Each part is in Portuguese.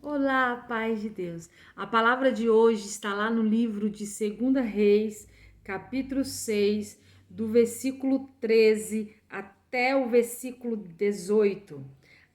Olá, paz de Deus. A palavra de hoje está lá no livro de 2 Reis, capítulo 6, do versículo 13 até o versículo 18.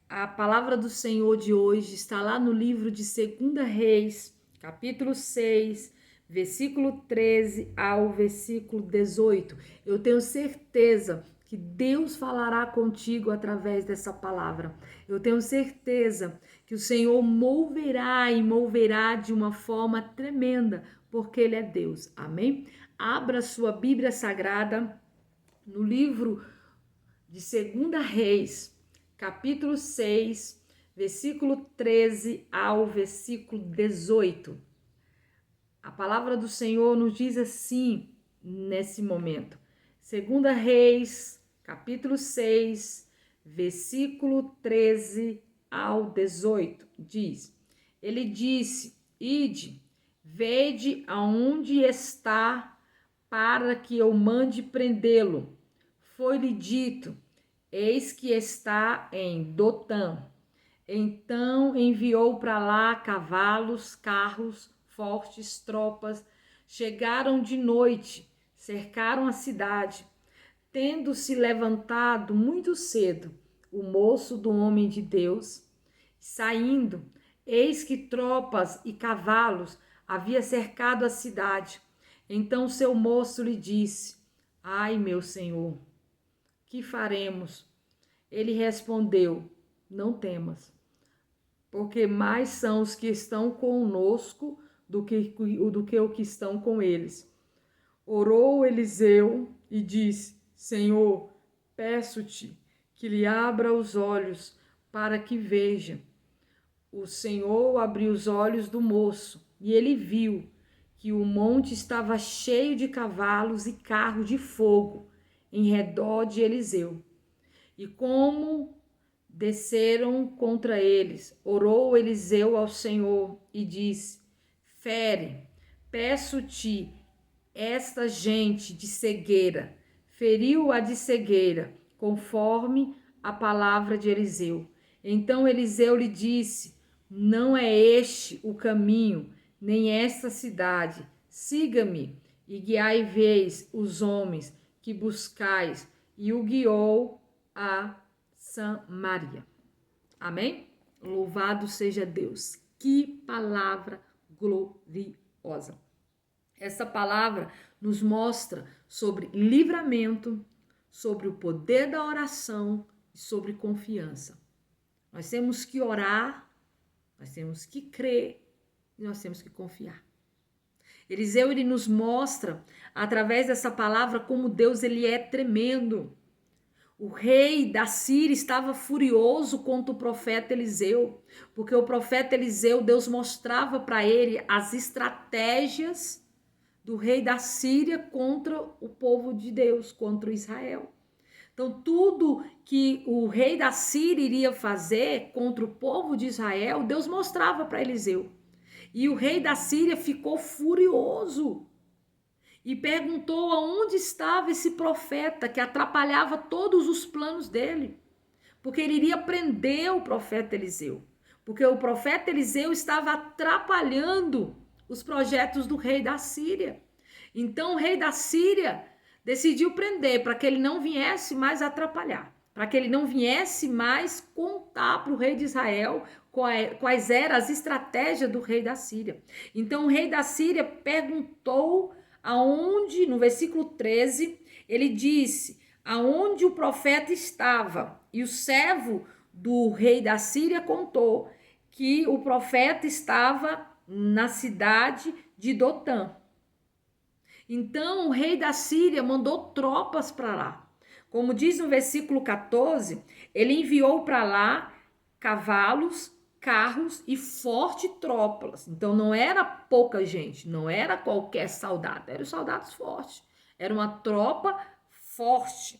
A palavra do Senhor de hoje está lá no livro de 2 Reis, capítulo 6, versículo 13 ao versículo 18. Eu tenho certeza que Deus falará contigo através dessa palavra. Eu tenho certeza que o Senhor moverá e moverá de uma forma tremenda, porque Ele é Deus. Amém? Abra sua Bíblia Sagrada no livro de 2 Reis, capítulo 6, versículo 13 ao versículo 18. A palavra do Senhor nos diz assim nesse momento. 2 Reis, capítulo 6, versículo 13 ao 18, diz: Ele disse: Ide, vede aonde está, para que eu mande prendê-lo. Foi-lhe dito: Eis que está em Dotã. Então enviou para lá cavalos, carros, fortes tropas. Chegaram de noite, cercaram a cidade. Tendo-se levantado muito cedo o moço do homem de Deus, saindo, eis que tropas e cavalos havia cercado a cidade. Então seu moço lhe disse: Ai, meu senhor, que faremos? Ele respondeu: Não temas, porque mais são os que estão conosco do que o que estão com eles. Orou Eliseu e disse: Senhor, peço-te que lhe abra os olhos para que veja. O Senhor abriu os olhos do moço e ele viu que o monte estava cheio de cavalos e carros de fogo em redor de Eliseu. E como desceram contra eles, orou Eliseu ao Senhor e disse: Fere, peço-te, esta gente de cegueira. Feriu-a de cegueira, conforme a palavra de Eliseu. Então Eliseu lhe disse: Não é este o caminho, nem esta cidade. Siga-me e guiai vez os homens que buscais. E o guiou a Samaria. Amém? Louvado seja Deus. Que palavra gloriosa. Essa palavra nos mostra sobre livramento, sobre o poder da oração e sobre confiança. Nós temos que orar, nós temos que crer e nós temos que confiar. Eliseu, ele nos mostra através dessa palavra como Deus, ele é tremendo. O rei da Síria estava furioso contra o profeta Eliseu, porque o profeta Eliseu, Deus mostrava para ele as estratégias do rei da Síria contra o povo de Deus, contra Israel. Então, tudo que o rei da Síria iria fazer contra o povo de Israel, Deus mostrava para Eliseu. E o rei da Síria ficou furioso e perguntou aonde estava esse profeta que atrapalhava todos os planos dele, porque ele iria prender o profeta Eliseu, porque o profeta Eliseu estava atrapalhando os projetos do rei da Síria. Então o rei da Síria decidiu prender para que ele não viesse mais atrapalhar, para que ele não viesse mais contar para o rei de Israel quais eram as estratégias do rei da Síria. Então o rei da Síria perguntou aonde, no versículo 13, ele disse aonde o profeta estava. E o servo do rei da Síria contou que o profeta estava na cidade de Dotã. Então o rei da Síria mandou tropas para lá. Como diz no versículo 14, ele enviou para lá cavalos, carros e forte tropas. Então não era pouca gente, não era qualquer soldado, eram soldados fortes. Era uma tropa forte.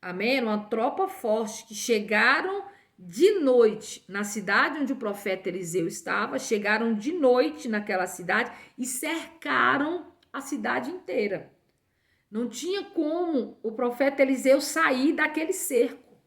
Amém? Era uma tropa forte que chegaram de noite na cidade onde o profeta Eliseu estava, chegaram de noite naquela cidade e cercaram a cidade inteira. Não tinha como o profeta Eliseu sair daquele cerco.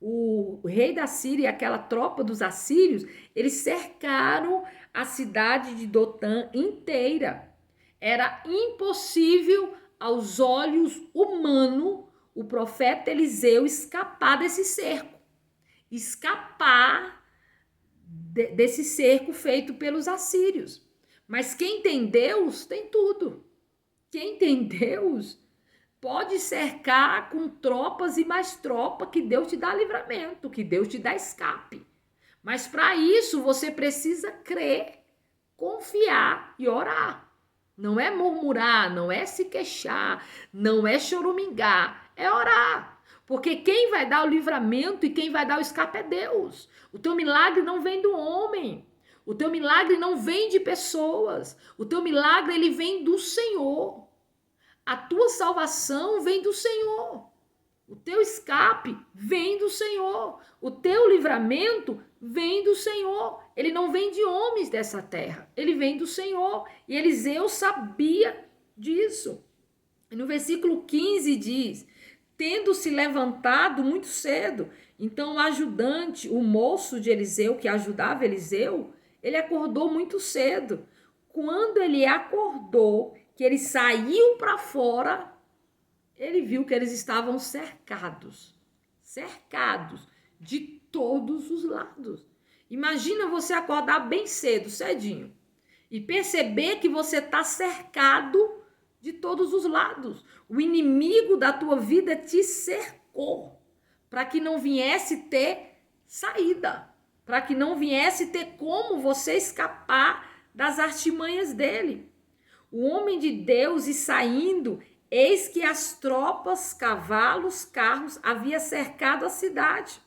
O rei da Síria e aquela tropa dos assírios, eles cercaram a cidade de Dotã inteira. Era impossível aos olhos humanos o profeta Eliseu escapar desse cerco, escapar desse cerco feito pelos assírios. Mas quem tem Deus tem tudo. Quem tem Deus pode cercar com tropas e mais tropa, que Deus te dá livramento, que Deus te dá escape. Mas para isso você precisa crer, confiar e orar. Não é murmurar, não é se queixar, não é chorumingar, é orar. Porque quem vai dar o livramento e quem vai dar o escape é Deus. O teu milagre não vem do homem. O teu milagre não vem de pessoas. O teu milagre, ele vem do Senhor. A tua salvação vem do Senhor. O teu escape vem do Senhor. O teu livramento vem do Senhor. Ele não vem de homens dessa terra. Ele vem do Senhor. E Eliseu sabia disso. E no versículo 15 diz: tendo se levantado muito cedo, então o ajudante, o moço de Eliseu, que ajudava Eliseu, ele acordou muito cedo. Quando ele acordou, que ele saiu para fora, ele viu que eles estavam cercados de todos os lados. Imagina você acordar bem cedo, cedinho, e perceber que você está cercado de todos os lados. O inimigo da tua vida te cercou para que não viesse ter saída, para que não viesse ter como você escapar das artimanhas dele. O homem de Deus e saindo, eis que as tropas, cavalos, carros, havia cercado a cidade.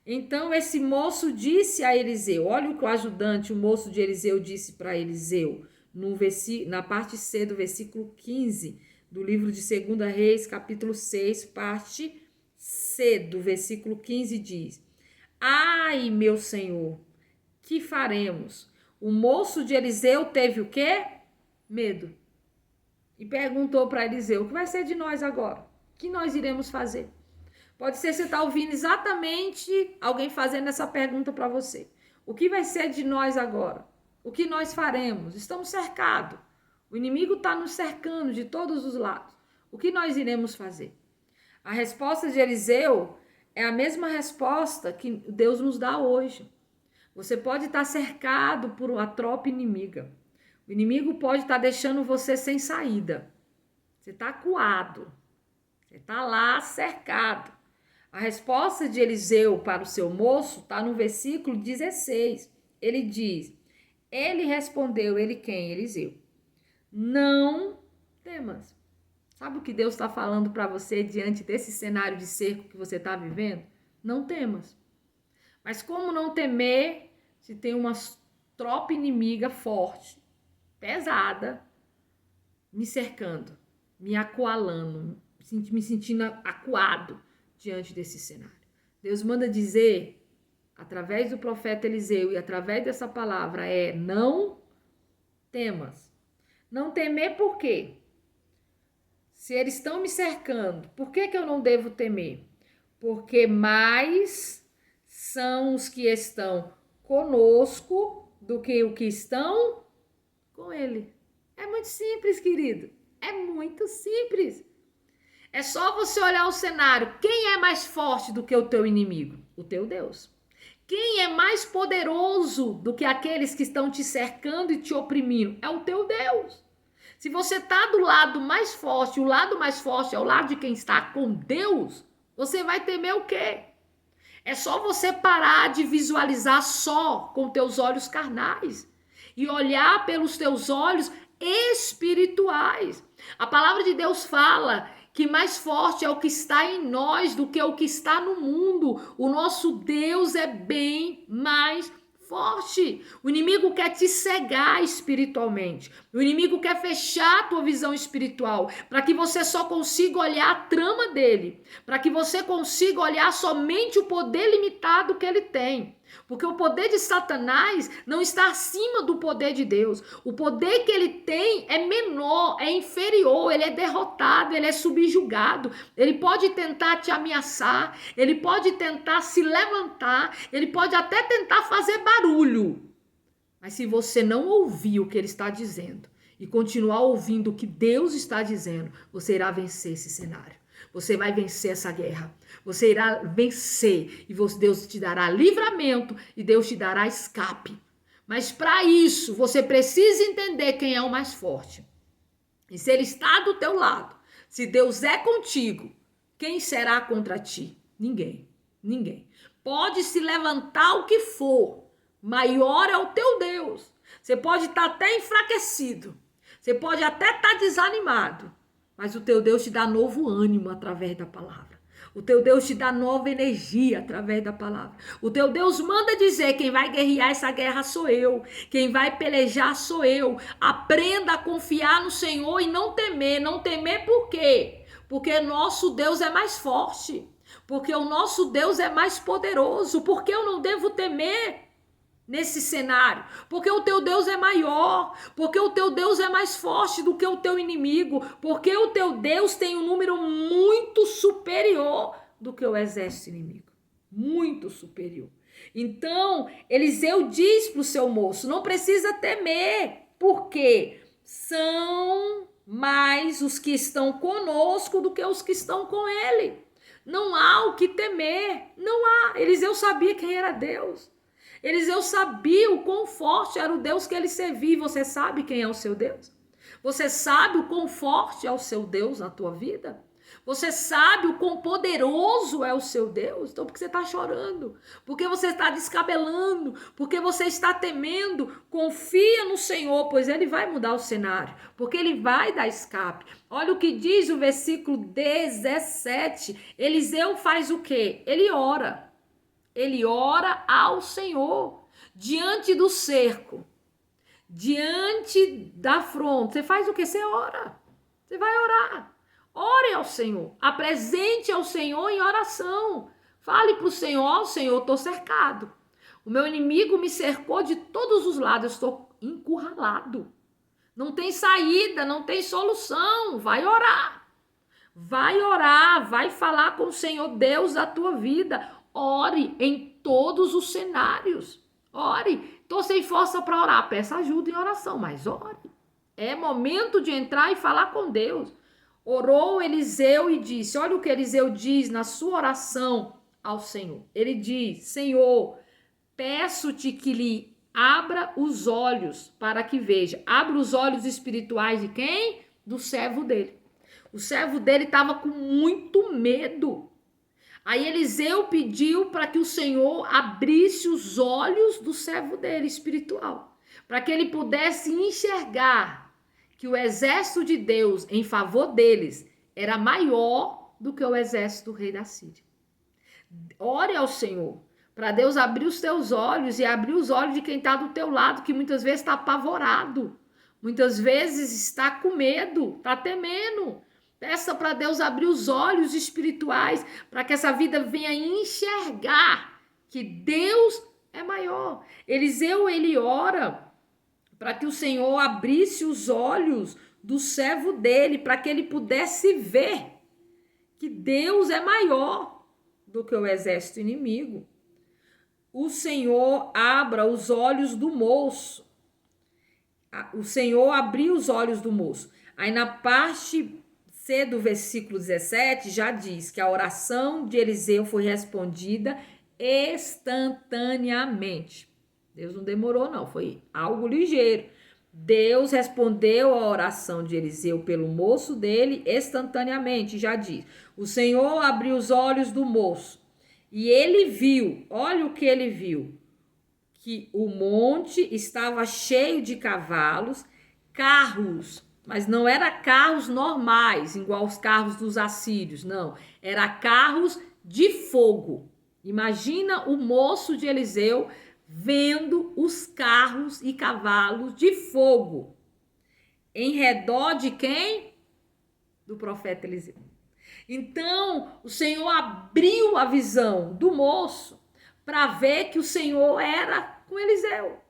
Então esse moço disse a Eliseu, olha o que o ajudante, o moço de Eliseu disse para Eliseu, na parte C do versículo 15 do livro de 2 Reis, capítulo 6, parte C do versículo 15 diz: ai, meu senhor, que faremos? O moço de Eliseu teve o quê? Medo. E perguntou para Eliseu: o que vai ser de nós agora? O que nós iremos fazer? Pode ser que você está ouvindo exatamente alguém fazendo essa pergunta para você. O que vai ser de nós agora? O que nós faremos? Estamos cercados. O inimigo está nos cercando de todos os lados. O que nós iremos fazer? A resposta de Eliseu é a mesma resposta que Deus nos dá hoje. Você pode estar cercado por uma tropa inimiga. O inimigo pode estar deixando você sem saída. Você está acuado. Você está lá cercado. A resposta de Eliseu para o seu moço está no versículo 16. Ele diz: ele respondeu, ele quem? Eliseu: não temas. Sabe o que Deus está falando para você diante desse cenário de cerco que você está vivendo? Não temas. Mas como não temer se tem uma tropa inimiga forte, pesada, me cercando, me acualando, me sentindo acuado diante desse cenário? Deus manda dizer, através do profeta Eliseu e através dessa palavra, não temas. Não temer por quê? Se eles estão me cercando, por que eu não devo temer? Porque mais são os que estão conosco do que os que estão com ele. É muito simples, querido. É muito simples. É só você olhar o cenário. Quem é mais forte do que o teu inimigo? O teu Deus. Quem é mais poderoso do que aqueles que estão te cercando e te oprimindo? É o teu Deus. Se você está do lado mais forte, o lado mais forte é o lado de quem está com Deus, você vai temer o quê? É só você parar de visualizar só com teus olhos carnais e olhar pelos teus olhos espirituais. A palavra de Deus fala que mais forte é o que está em nós do que o que está no mundo. O nosso Deus é bem mais forte. O inimigo quer te cegar espiritualmente. O inimigo quer fechar a tua visão espiritual para que você só consiga olhar a trama dele, para que você consiga olhar somente o poder limitado que ele tem. Porque o poder de Satanás não está acima do poder de Deus. O poder que ele tem é menor, é inferior, ele é derrotado, ele é subjugado. Ele pode tentar te ameaçar, ele pode tentar se levantar, ele pode até tentar fazer barulho. Mas se você não ouvir o que ele está dizendo e continuar ouvindo o que Deus está dizendo, você irá vencer esse cenário. Você vai vencer essa guerra. Você irá vencer e Deus te dará livramento e Deus te dará escape. Mas para isso, você precisa entender quem é o mais forte. E se ele está do teu lado, se Deus é contigo, quem será contra ti? Ninguém. Ninguém. Pode se levantar o que for, maior é o teu Deus. Você pode estar até enfraquecido. Você pode até estar desanimado. Mas o teu Deus te dá novo ânimo através da palavra. O teu Deus te dá nova energia através da palavra. O teu Deus manda dizer: quem vai guerrear essa guerra sou eu. Quem vai pelejar sou eu. Aprenda a confiar no Senhor e não temer. Não temer por quê? Porque nosso Deus é mais forte. Porque o nosso Deus é mais poderoso. Porque eu não devo temer nesse cenário, porque o teu Deus é maior, porque o teu Deus é mais forte do que o teu inimigo, porque o teu Deus tem um número muito superior do que o exército inimigo, muito superior. Então, Eliseu diz para o seu moço: não precisa temer, porque são mais os que estão conosco do que os que estão com ele. Não há o que temer, não há. Eliseu sabia quem era Deus. Eliseu sabia o quão forte era o Deus que ele servia. Você sabe quem é o seu Deus? Você sabe o quão forte é o seu Deus na tua vida? Você sabe o quão poderoso é o seu Deus? Então por que você está chorando? Por que você está descabelando? Por que você está temendo? Confia no Senhor, pois Ele vai mudar o cenário. Porque Ele vai dar escape. Olha o que diz o versículo 17. Eliseu faz o quê? Ele ora. Ele ora ao Senhor, diante do cerco, diante da afronta. Você faz o quê? Você ora. Você vai orar. Ore ao Senhor. Apresente ao Senhor em oração. Fale para o Senhor: ó, Senhor, eu estou cercado. O meu inimigo me cercou de todos os lados. Eu estou encurralado. Não tem saída, não tem solução. Vai orar. Vai orar, vai falar com o Senhor Deus da tua vida. Ore em todos os cenários. Ore. Estou sem força para orar. Peça ajuda em oração, mas ore. É momento de entrar e falar com Deus. Orou Eliseu e disse: olha o que Eliseu diz na sua oração ao Senhor. Ele diz: Senhor, peço-te que lhe abra os olhos para que veja. Abra os olhos espirituais de quem? Do servo dele. O servo dele estava com muito medo. Aí Eliseu pediu para que o Senhor abrisse os olhos do servo dele espiritual, para que ele pudesse enxergar que o exército de Deus em favor deles era maior do que o exército do rei da Síria. Ore ao Senhor, para Deus abrir os teus olhos e abrir os olhos de quem está do teu lado, que muitas vezes está apavorado, muitas vezes está com medo, está temendo. Peça para Deus abrir os olhos espirituais, para que essa vida venha enxergar que Deus é maior. Eliseu, ele ora para que o Senhor abrisse os olhos do servo dele, para que ele pudesse ver que Deus é maior do que o exército inimigo. O Senhor abra os olhos do moço. O Senhor abriu os olhos do moço. Aí na parte C do versículo 17 já diz que a oração de Eliseu foi respondida instantaneamente. Deus não demorou não, foi algo ligeiro. Deus respondeu a oração de Eliseu pelo moço dele instantaneamente, já diz. O Senhor abriu os olhos do moço e ele viu, olha o que ele viu, que o monte estava cheio de cavalos, carros, mas não era carros normais, igual os carros dos assírios, não. Era carros de fogo. Imagina o moço de Eliseu vendo os carros e cavalos de fogo. Em redor de quem? Do profeta Eliseu. Então, o Senhor abriu a visão do moço para ver que o Senhor era com Eliseu,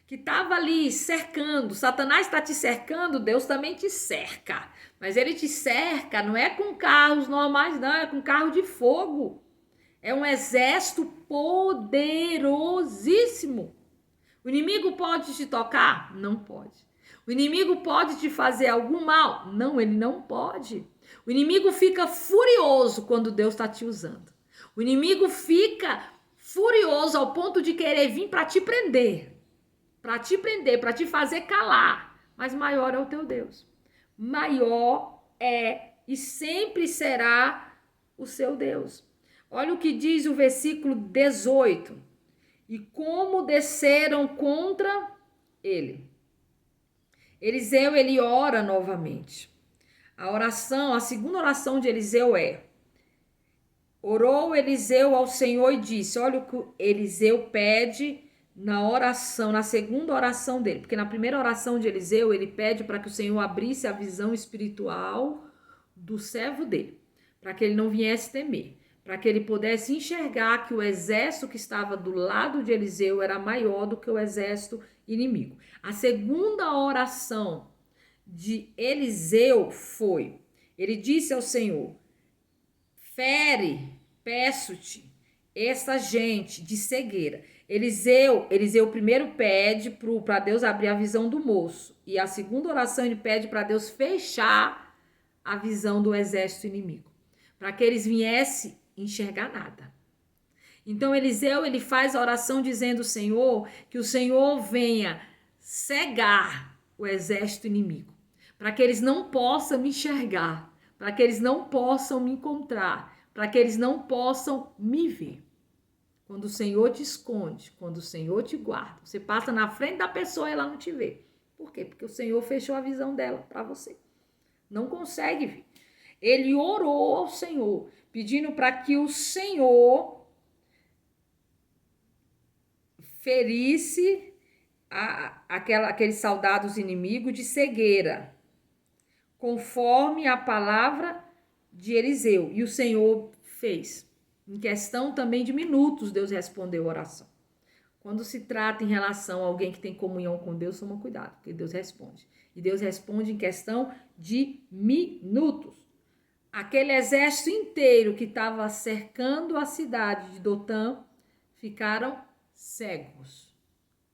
que estava ali cercando. Satanás está te cercando, Deus também te cerca. Mas ele te cerca, não é com carros normais, não, é com carro de fogo. É um exército poderosíssimo. O inimigo pode te tocar? Não pode. O inimigo pode te fazer algum mal? Não, ele não pode. O inimigo fica furioso quando Deus está te usando. O inimigo fica furioso ao ponto de querer vir para te prender. Para te prender, para te fazer calar. Mas maior é o teu Deus. Maior é e sempre será o seu Deus. Olha o que diz o versículo 18. E como desceram contra ele. Eliseu, ele ora novamente. A segunda oração de Eliseu é: orou Eliseu ao Senhor e disse, olha o que Eliseu pede na oração, na segunda oração dele, porque na primeira oração de Eliseu, ele pede para que o Senhor abrisse a visão espiritual do servo dele, para que ele não viesse temer, para que ele pudesse enxergar que o exército que estava do lado de Eliseu era maior do que o exército inimigo. A segunda oração de Eliseu foi, ele disse ao Senhor, fere, peço-te, essa gente de cegueira. Eliseu primeiro pede para Deus abrir a visão do moço. E a segunda oração ele pede para Deus fechar a visão do exército inimigo. Para que eles viessem enxergar nada. Então Eliseu ele faz a oração dizendo ao Senhor que o Senhor venha cegar o exército inimigo. Para que eles não possam me enxergar. Para que eles não possam me encontrar. Para que eles não possam me ver. Quando o Senhor te esconde, quando o Senhor te guarda, você passa na frente da pessoa e ela não te vê. Por quê? Porque o Senhor fechou a visão dela para você. Não consegue ver. Ele orou ao Senhor, pedindo para que o Senhor ferisse aqueles soldados inimigos de cegueira, conforme a palavra de Eliseu. E o Senhor fez. Em questão também de minutos, Deus respondeu a oração. Quando se trata em relação a alguém que tem comunhão com Deus, toma cuidado, porque Deus responde. E Deus responde em questão de minutos. Aquele exército inteiro que estava cercando a cidade de Dotã, ficaram cegos.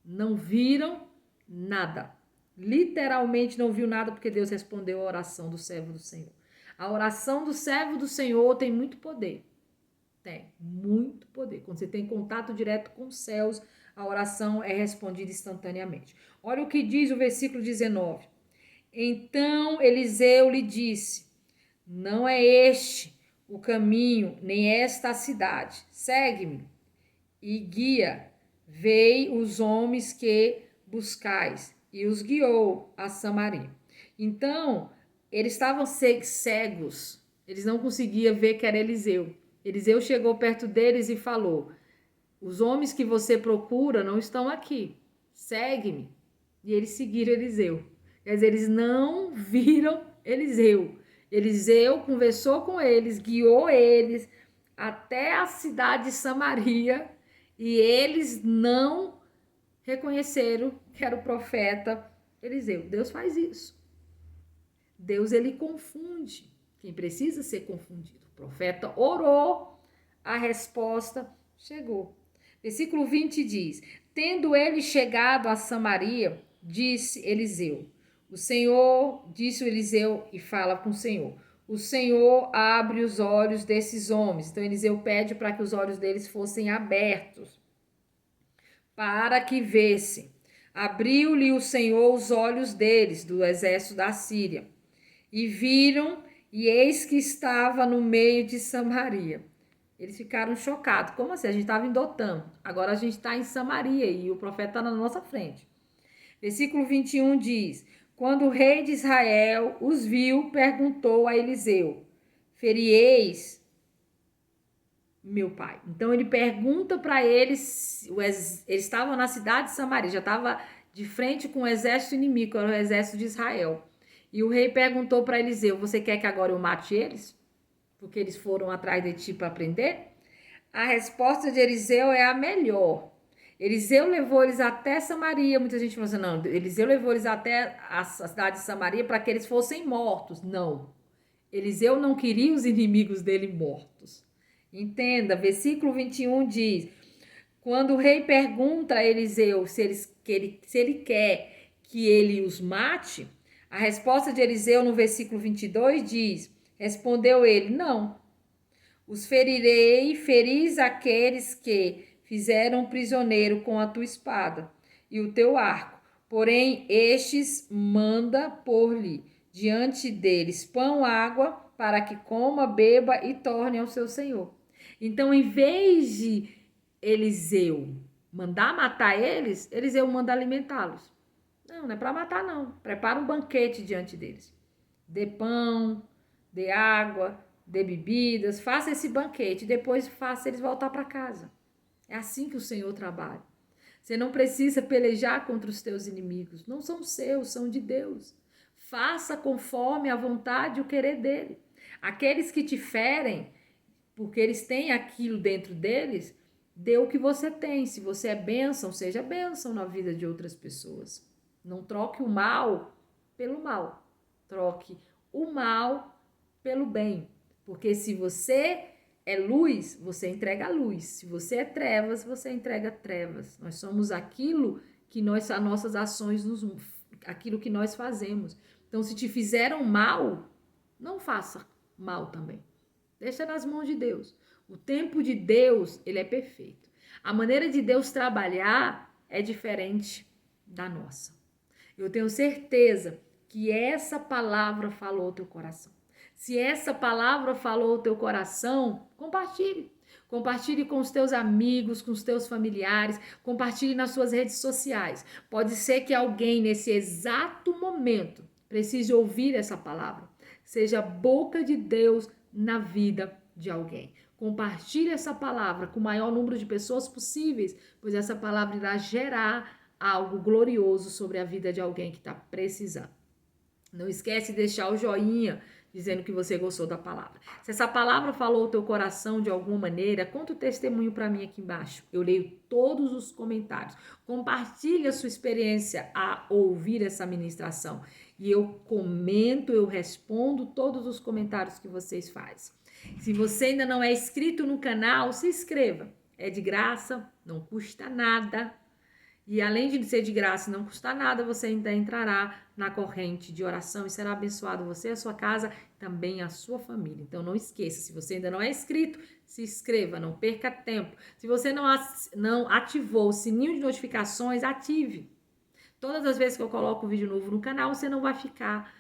Não viram nada. Literalmente não viu nada, porque Deus respondeu a oração do servo do Senhor. A oração do servo do Senhor tem muito poder. Tem muito poder. Quando você tem contato direto com os céus, a oração é respondida instantaneamente. Olha o que diz o versículo 19. Então Eliseu lhe disse, não é este o caminho, nem esta a cidade. Segue-me e guia, vei os homens que buscais. E os guiou a Samaria. Então, eles estavam cegos. Eles não conseguiam ver que era Eliseu. Eliseu chegou perto deles e falou, os homens que você procura não estão aqui, segue-me. E eles seguiram Eliseu. Quer dizer, eles não viram Eliseu. Eliseu conversou com eles, guiou eles até a cidade de Samaria e eles não reconheceram que era o profeta Eliseu. Deus faz isso. Deus, ele confunde quem precisa ser confundido. O profeta orou, a resposta chegou. Versículo 20 diz, tendo ele chegado a Samaria, disse Eliseu, o Senhor, disse o Eliseu e fala com o Senhor abre os olhos desses homens. Então Eliseu pede para que os olhos deles fossem abertos, para que vissem. Abriu-lhe o Senhor os olhos deles, do exército da Síria, e viram, e eis que estava no meio de Samaria. Eles ficaram chocados. Como assim? A gente estava em Dotã, agora a gente está em Samaria e o profeta está na nossa frente. Versículo 21 diz, quando o rei de Israel os viu, perguntou a Eliseu, ferieis meu pai? Então ele pergunta para eles, eles estavam na cidade de Samaria, já estava de frente com o exército inimigo, era o exército de Israel. E o rei perguntou para Eliseu, você quer que agora eu mate eles? Porque eles foram atrás de ti para prender? A resposta de Eliseu é a melhor. Eliseu levou eles até Samaria. Muita gente fala assim, não, Eliseu levou eles até a cidade de Samaria para que eles fossem mortos. Não. Eliseu não queria os inimigos dele mortos. Entenda, versículo 21 diz: quando o rei pergunta a Eliseu se ele quer que ele os mate, a resposta de Eliseu no versículo 22 diz: respondeu ele, não. Os ferirei, feris aqueles que fizeram prisioneiro com a tua espada e o teu arco. Porém, estes manda pôr-lhe diante deles pão, água, para que coma, beba e torne ao seu senhor. Então, em vez de Eliseu mandar matar eles, Eliseu manda alimentá-los. Não, não é para matar, não. Prepara um banquete diante deles. Dê pão, dê água, dê bebidas, faça esse banquete, depois faça eles voltar para casa. É assim que o Senhor trabalha. Você não precisa pelejar contra os teus inimigos, não são seus, são de Deus. Faça conforme a vontade e o querer dele. Aqueles que te ferem, porque eles têm aquilo dentro deles, dê o que você tem. Se você é bênção, seja bênção na vida de outras pessoas. Não troque o mal pelo mal. Troque o mal pelo bem. Porque se você é luz, você entrega a luz. Se você é trevas, você entrega trevas. Nós somos aquilo que as nossas ações, aquilo que nós fazemos. Então, se te fizeram mal, não faça mal também. Deixa nas mãos de Deus. O tempo de Deus, ele é perfeito. A maneira de Deus trabalhar é diferente da nossa. Eu tenho certeza que essa palavra falou ao teu coração. Se essa palavra falou ao teu coração, compartilhe. Compartilhe com os teus amigos, com os teus familiares, compartilhe nas suas redes sociais. Pode ser que alguém nesse exato momento precise ouvir essa palavra. Seja a boca de Deus na vida de alguém. Compartilhe essa palavra com o maior número de pessoas possíveis, pois essa palavra irá gerar algo glorioso sobre a vida de alguém que está precisando. Não esquece de deixar o joinha dizendo que você gostou da palavra. Se essa palavra falou o teu coração de alguma maneira, conta o testemunho para mim aqui embaixo. Eu leio todos os comentários. Compartilhe a sua experiência a ouvir essa ministração. E eu comento, eu respondo todos os comentários que vocês fazem. Se você ainda não é inscrito no canal, se inscreva. É de graça, não custa nada. E além de ser de graça e não custar nada, você ainda entrará na corrente de oração e será abençoado você, a sua casa, também a sua família. Então não esqueça, se você ainda não é inscrito, se inscreva, não perca tempo. Se você não ativou o sininho de notificações, ative. Todas as vezes que eu coloco um vídeo novo no canal, você não vai ficar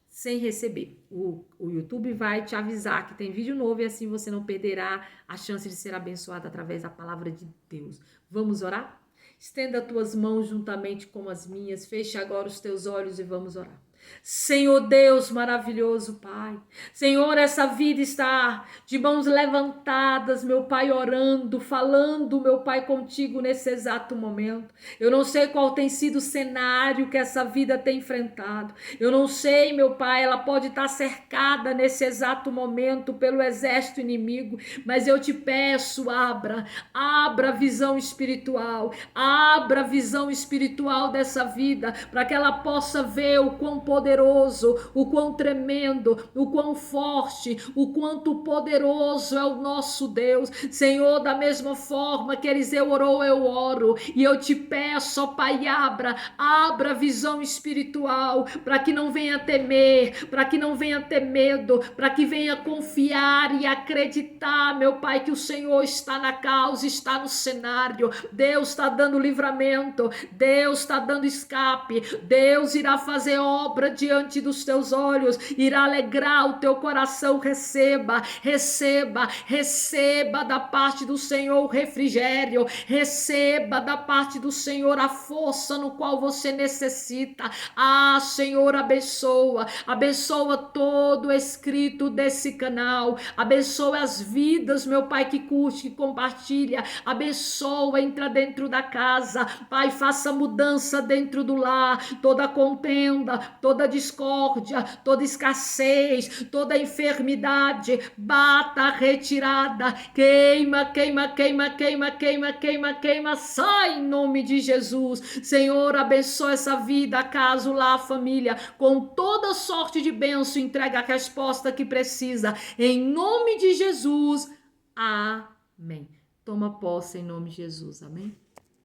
sem receber. O YouTube vai te avisar que tem vídeo novo e assim você não perderá a chance de ser abençoado através da palavra de Deus. Vamos orar? Estenda tuas mãos juntamente com as minhas, feche agora os teus olhos e vamos orar. Senhor Deus maravilhoso, Pai. Senhor, essa vida está de mãos levantadas, meu Pai, orando, falando, meu Pai, contigo nesse exato momento. Eu não sei qual tem sido o cenário que essa vida tem enfrentado. Eu não sei, meu Pai, ela pode estar cercada nesse exato momento pelo exército inimigo, mas eu te peço, abra a visão espiritual, abra a visão espiritual dessa vida, para que ela possa ver o quão poderoso, o quão tremendo, o quão forte, o quanto poderoso é o nosso Deus. Senhor, da mesma forma que Eliseu orou, eu oro, e eu te peço, ó Pai, abra a visão espiritual, para que não venha temer, para que não venha ter medo, para que venha confiar e acreditar, meu Pai, que o Senhor está na causa, está no cenário. Deus está dando livramento, Deus está dando escape, Deus irá fazer obra diante dos teus olhos, irá alegrar o teu coração. Receba da parte do Senhor o refrigério, receba da parte do Senhor a força no qual você necessita. Senhor, abençoa todo o escrito desse canal, abençoa as vidas, meu Pai, que curte, que compartilha, abençoa, entra dentro da casa, Pai, faça mudança dentro do lar, toda contenda, toda discórdia, toda escassez, toda enfermidade, bata retirada, queima, queima, queima, queima, queima, queima, queima, sai em nome de Jesus. Senhor, abençoa essa vida, caso lá, família, com toda sorte de bênção, entrega a resposta que precisa, em nome de Jesus. Amém. Toma posse em nome de Jesus. Amém.